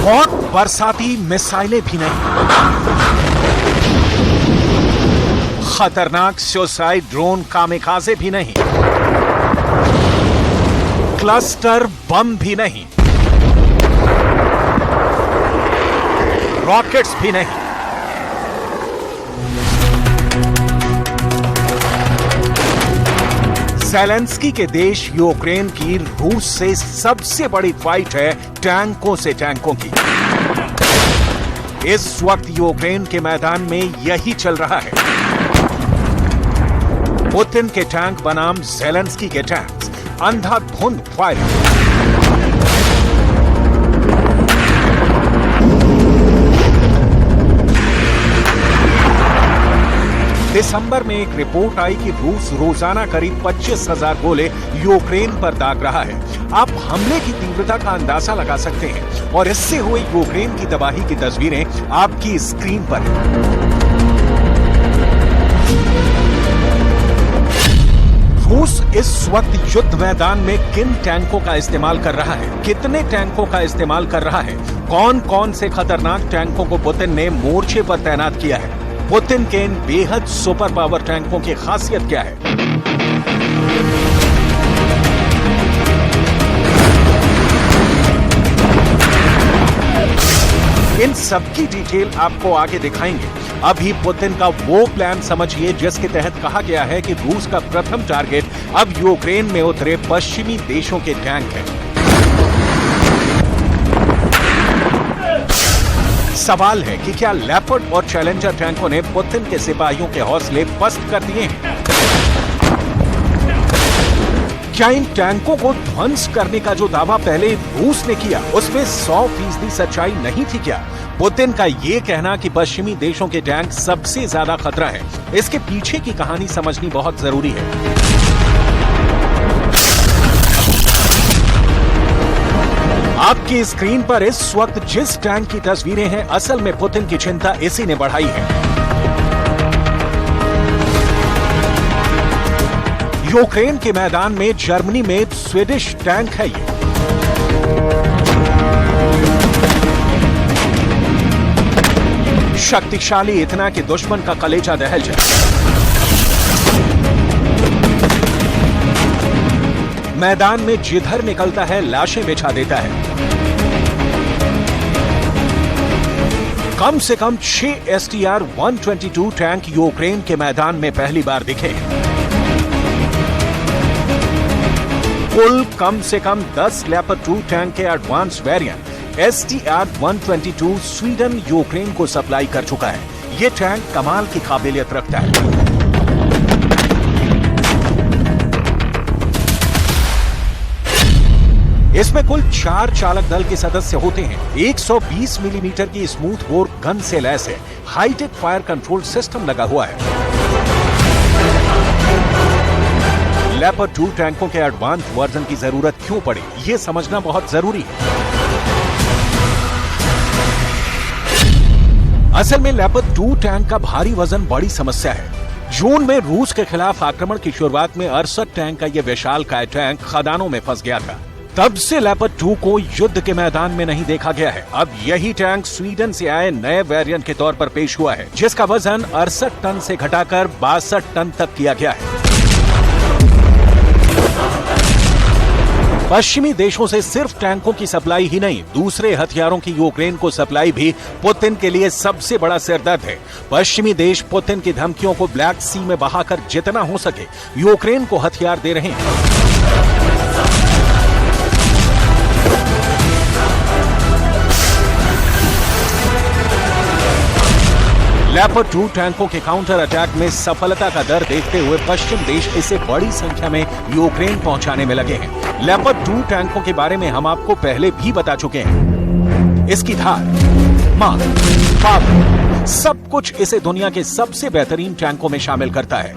और बरसाती मिसाइलें भी नहीं, खतरनाक सुसाइड ड्रोन कामिकाज़े भी नहीं, क्लस्टर बम भी नहीं, रॉकेट्स भी नहीं, ज़ेलेंस्की के देश यूक्रेन की रूस से सबसे बड़ी फाइट है टैंकों से टैंकों की। इस वक्त यूक्रेन के मैदान में यही चल रहा है। पुतिन के टैंक बनाम ज़ेलेंस्की के टैंक्स, अंधाधुंध फायरिंग। दिसंबर में एक रिपोर्ट आई कि रूस रोजाना करीब 25,000 गोले यूक्रेन पर दाग रहा है। आप हमले की तीव्रता का अंदाजा लगा सकते हैं और इससे हुई यूक्रेन की तबाही की तस्वीरें आपकी स्क्रीन पर हैं। रूस इस वक्त युद्ध मैदान में किन टैंकों का इस्तेमाल कर रहा है, कितने टैंकों का इस्तेमाल कर रहा है, कौन कौन से खतरनाक टैंकों को पुतिन ने मोर्चे पर तैनात किया है, पुतिन के इन बेहद सुपर पावर टैंकों की खासियत क्या है। इन सबकी डिटेल आपको आगे दिखाएंगे। अभी पुतिन का वो प्लान समझिए जिसके तहत कहा गया है कि रूस का प्रथम टारगेट अब यूक्रेन में उतरे पश्चिमी देशों के टैंक हैं। सवाल है कि क्या लेपर्ड और चैलेंजर टैंकों ने पुतिन के सिपाहियों के हौसले पस्त कर दिए हैं? क्या इन टैंकों को ध्वंस करने का जो दावा पहले रूस ने किया उसमें 100% सच्चाई नहीं थी क्या? पुतिन का ये कहना कि पश्चिमी देशों के टैंक सबसे ज्यादा खतरा है, इसके पीछे की कहानी समझनी बहुत जरूरी है। आपकी स्क्रीन पर इस वक्त जिस टैंक की तस्वीरें हैं, असल में पुतिन की चिंता इसी ने बढ़ाई है। यूक्रेन के मैदान में जर्मनी में स्वीडिश टैंक है ये। शक्तिशाली इतना कि दुश्मन का कलेजा दहल जाए। मैदान में जिधर निकलता है लाशें बिछा देता है। कम से कम 6 STR-122 टैंक यूक्रेन के मैदान में पहली बार दिखे। कुल कम से कम 10 लेपर्ड 2 टैंक के advance variant STR-122 Sweden Ukraine को सप्लाई कर चुका है। ये टैंक कमाल की काबिलियत रखता है। इसमें कुल 4 चालक दल के सदस्य होते हैं। 120 मिलीमीटर की स्मूथ बोर गन से लैस है। हाईटेक फायर कंट्रोल सिस्टम लगा हुआ है। लेपर्ड 2 टैंकों के एडवांस वर्जन की जरूरत क्यों पड़ी, ये समझना बहुत जरूरी है। असल में लेपर्ड 2 टैंक का भारी वजन बड़ी समस्या है। जून में रूस के खिलाफ आक्रमण की शुरुआत में 68 टैंक का यह विशालकाय टैंक खदानों में फंस गया था। तब से लेपर्ड 2 को युद्ध के मैदान में नहीं देखा गया है। अब यही टैंक स्वीडन से आए नए वेरिएंट के तौर पर पेश हुआ है, जिसका वजन 68 टन से घटाकर 62 टन तक किया गया है। पश्चिमी देशों से सिर्फ टैंकों की सप्लाई ही नहीं, दूसरे हथियारों की यूक्रेन को सप्लाई भी पुतिन के लिए सबसे बड़ा सिरदर्द है। पश्चिमी देश पुतिन की धमकियों को ब्लैक सी में बहाकर जितना हो सके यूक्रेन को हथियार दे रहे हैं। लेपर्ड 2 टैंकों के काउंटर अटैक में सफलता का दर देखते हुए पश्चिम देश इसे बड़ी संख्या में यूक्रेन पहुंचाने में लगे हैं। लेपर्ड 2 टैंकों के बारे में हम आपको पहले भी बता चुके हैं। इसकी धार, मार, पावर, सब कुछ इसे दुनिया के सबसे बेहतरीन टैंकों में शामिल करता है।